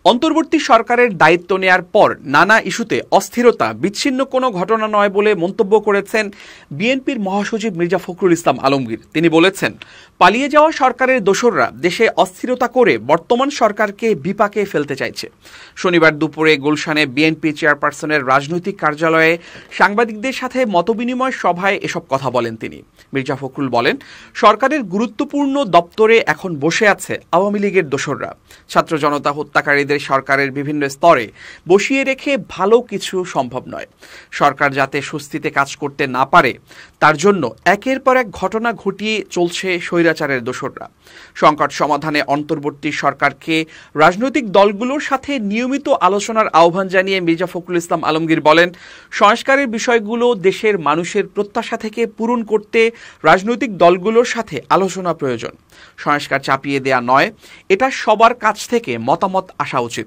অন্তর্বর্তী সরকারের দায়িত্ব নেয়ার পর নানা ইস্যুতে অস্থিরতা বিচ্ছিন্ন কোনো ঘটনা নয় বলে মন্তব্য করেছেন বিএনপির মহাসচিব মির্জা ফখরুল ইসলাম আলমগীর। তিনি বলেছেন, পালিয়ে যাওয়া সরকারের দোসররা দেশে অস্থিরতা করে বর্তমান সরকারকে বিপাকে ফেলতে চাইছে। শনিবার দুপুরে গুলশানে বিএনপি চেয়ারপারসনের রাজনৈতিক কার্যালয়ে সাংবাদিকদের সাথে মতবিনিময় সভায় এসব কথা বলেন তিনি। মির্জা ফখরুল বলেন, সরকারের গুরুত্বপূর্ণ দপ্তরে এখন বসে আছে আওয়ামী লীগের দোসররা। ছাত্র জনতা হত্যাকারীদের সরকারের বিভিন্ন স্তরে বসিয়ে রেখে ভালো কিছু সম্ভব নয়। সরকার যাতে স্বস্তিতে কাজ করতে না পারে তার জন্য একের পর এক ঘটনা ঘটিয়ে চলছে স্বৈরাচারের দোসররা। সংকট সমাধানে অন্তর্বর্তী সরকারকে রাজনৈতিক দলগুলোর সাথে নিয়মিত আলোচনার আহ্বান জানিয়ে মির্জা ফখরুল ইসলাম আলমগীর বলেন, সংস্কারের বিষয়গুলো দেশের মানুষের প্রত্যাশা থেকে পূরণ করতে রাজনৈতিক দলগুলোর সাথে আলোচনা প্রয়োজন। সংস্কার চাপিয়ে দেয়া নয়, এটা সবার কাছ থেকে মতামত আসা উচিত।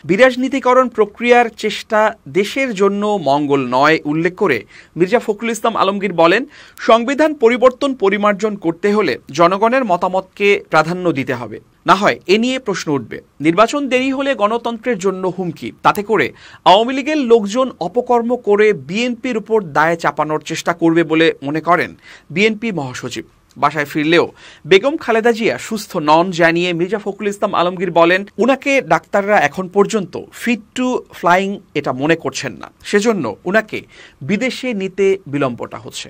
বিরাজনীতিকরণ প্রক্রিয়ার চেষ্টা দেশের জন্য মঙ্গল নয় উল্লেখ করে মির্জা ফখরুল ইসলাম আলমগীর বলেন, সংবিধান পরিবর্তন পরিমার্জন করতে হলে জনগণের মতামতকে প্রাধান্য দিতে হবে, না হয় এ নিয়ে প্রশ্ন উঠবে। নির্বাচন দেরি হলে গণতন্ত্রের জন্য হুমকি। তাতে করে আওয়ামী লীগের লোকজন অপকর্ম করে বিএনপির উপর দায় চাপানোর চেষ্টা করবে বলে মনে করেন বিএনপি মহাসচিব। বাসায় ফিরলেও বেগম খালেদা জিয়া সুস্থ নন জানিয়ে মির্জা ফখরুল ইসলাম আলমগীর বলেন, উনাকে ডাক্তাররা এখন পর্যন্ত ফিট টু ফ্লাইং এটা মনে করছেন না, সেজন্য উনাকে বিদেশে নিতে বিলম্বটা হচ্ছে।